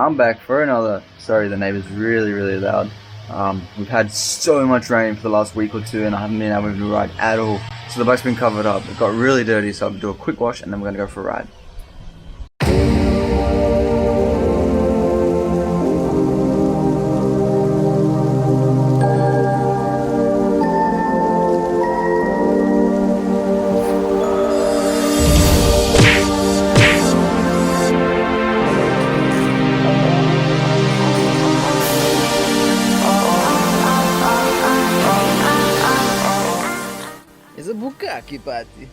I'm back for another. Sorry, the neighbor's really loud. We've had so much rain for the last week or two, and I haven't been able to ride at all. So the bike's been covered up. It got really dirty, so I'll do a quick wash, and then we're gonna go for a ride. It's a bukkake party.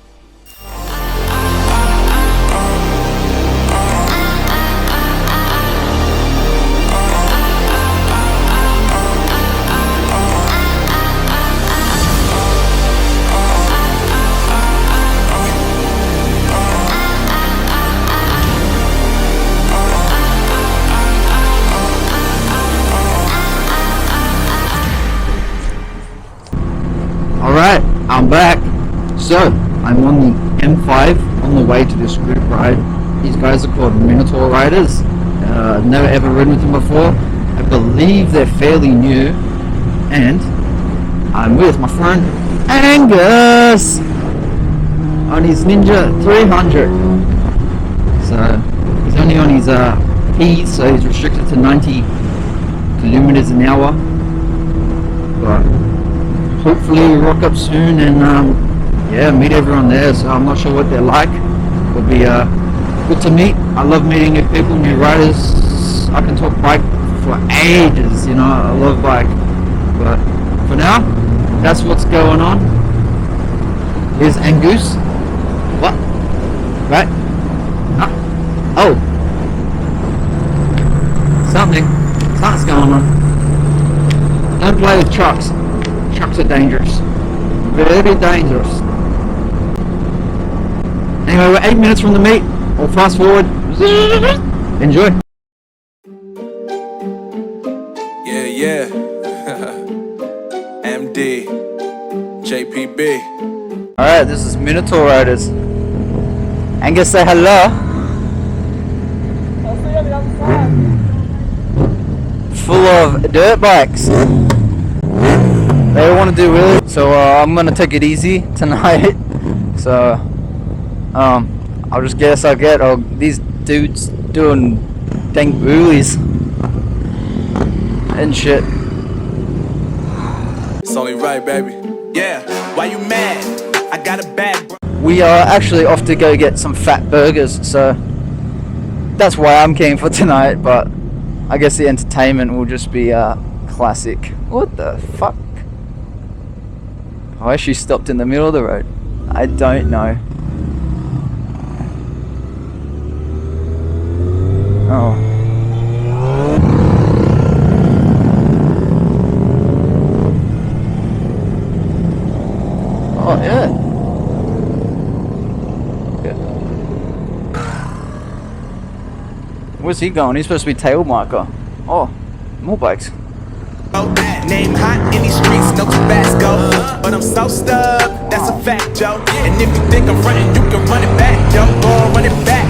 Alright, I'm back. So, I'm on the M5 on the way to this group ride. These guys are called Minotaur Riders. I've never ever ridden with them before. I believe they're fairly new. And I'm with my friend Angus on his Ninja 300. So, he's only on his P, so he's restricted to 90 kilometers an hour. But hopefully we rock up soon and yeah, meet everyone there. So I'm not sure what they're like. It'll be good to meet. I love meeting new people, new riders. I can talk bike for ages, you know. I love bike. But for now, that's what's going on. Here's Angus. What? Right? Oh. Something's going on. Don't play with trucks. Trucks are dangerous. Very dangerous. Anyway, we're 8 minutes from the meet. We'll fast forward. Enjoy. Yeah. MD. JPB. Alright, this is Minotaur Riders. Angus, say hello. Full of dirt bikes. They want to do really, so I'm gonna take it easy tonight. So I'll just guess I'll get these dudes doing dang wheelies and shit. It's only right, baby. Yeah, why you mad? I got a bag. We are actually off to go get some fat burgers, so that's why I'm keen for tonight. But I guess the entertainment will just be classic. What the fuck? Why she stopped in the middle of the road? I don't know. Oh. Oh yeah. Where's he going? He's supposed to be tail marker. Oh, more bikes. Name hot in these streets, no Tabasco. But I'm so stuck, that's a fact, Joe. And if you think I'm running, you can run it back, yo. Go run it back.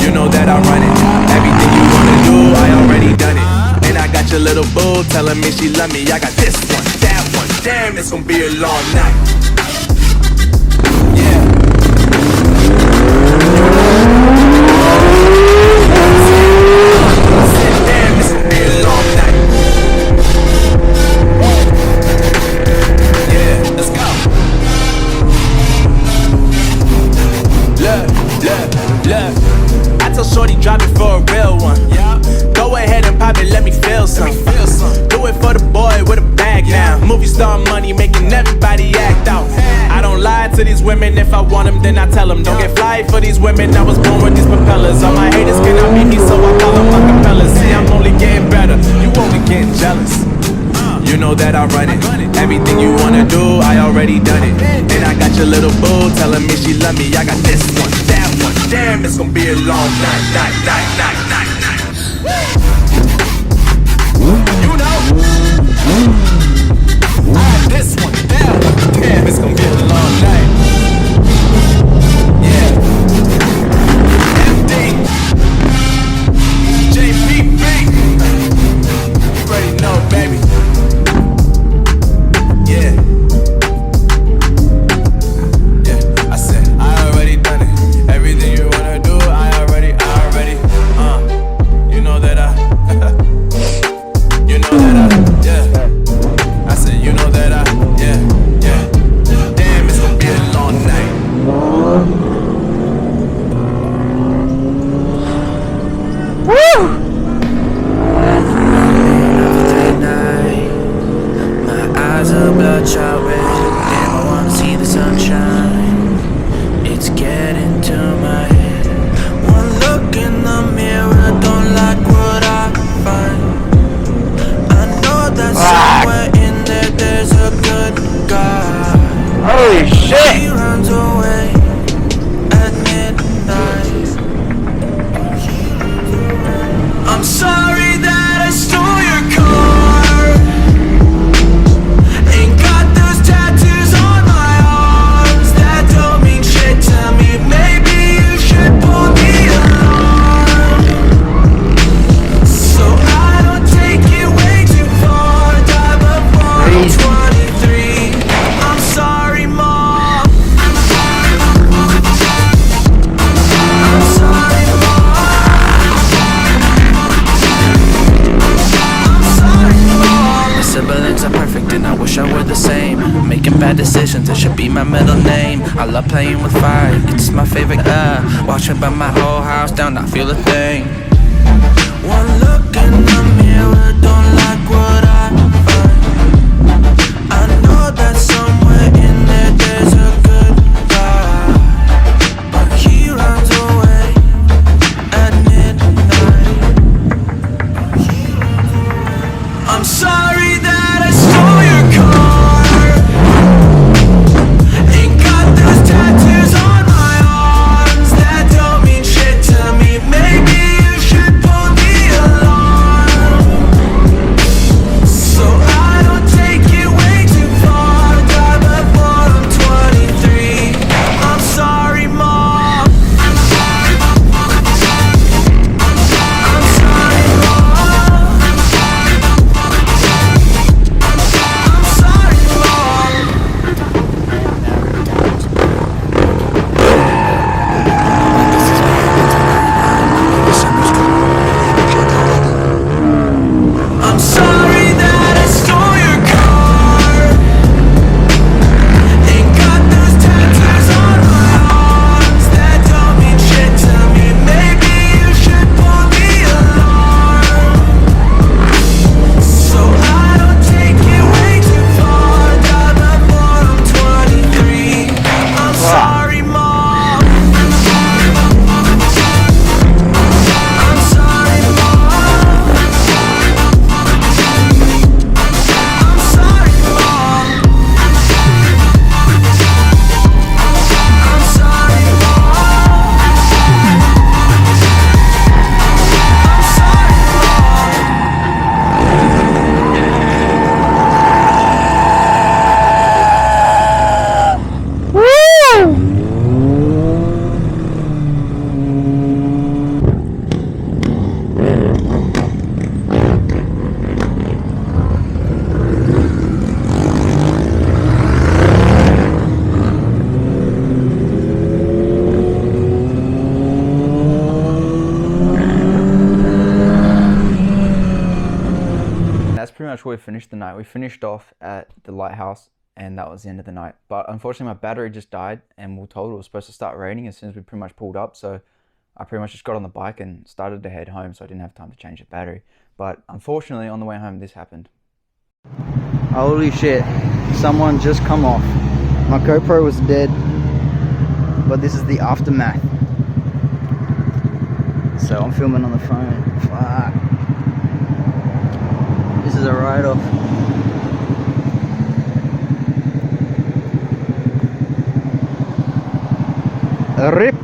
You know that I run it. Everything you wanna do, I already done it. And I got your little boo telling me she love me. I got this one, that one. Damn, it's gonna be a long night. Yeah. Damn, this gonna be a long night. Look, I tell shorty drop it for a real one. Go ahead and pop it, let me feel some. Do it for the boy with a bag now. Movie star money making everybody act out. I don't lie to these women, if I want them then I tell them. Don't get fly for these women, I was born with these propellers. All my haters cannot beat me, so I call them acapellas. See, I'm only getting better, you only getting jealous. You know that I run it. Everything you wanna do, I already done it. And I got your little boo telling me she love me. I got this one, that one. Damn, it's gonna be a long night. You know, I got this one, that one. Damn, it's gonna be a long night. Yeah. MD. JP. shit! He runs away at midnight. I'm sorry that I stole your car. Ain't got those tattoos on my arms that don't mean shit to me. Maybe you should pull the alarm, so I don't take it way too far. Die before I'm 23. I'm sorry, Mom. I'm sorry, Mom. I'm sorry, Mom. My siblings are perfect and I wish I were the same. Making bad decisions, it should be my middle name. I love playing with fire, it's my favorite. Watching by my whole house down, not feel a thing. One look in the mirror, don't like what I find. I know that somewhere in there there's a good guy, but he runs away at midnight. I'm sorry that I stole your car. Ain't got those tattoos on my arms that don't mean shit to me. Maybe you should pull the alarm, so I don't take it way too far. Die before I'm 23. I'm sorry, Mom. I'm sorry, Mom. I'm sorry, Mom. I'm sorry that I stole your car. Ain't got those tattoos on my arms that don't mean shit to me. Maybe you should pull the alarm, so I don't take it way too far. Die before I'm 23. I'm sorry, Mom. I'm sorry, Mom. I'm sorry, Mom. I'm sorry, Mom. I'm sorry, That's pretty much where we finished the night. We finished off at the lighthouse and that was the end of the night. But unfortunately my battery just died and we were told it was supposed to start raining as soon as we pretty much pulled up. So I pretty much just got on the bike and started to head home, so I didn't have time to change the battery. But unfortunately on the way home this happened. Holy shit, someone just come off. My GoPro was dead, but this is the aftermath. So I'm filming on the phone. Fuck. This is a write-off. RIP.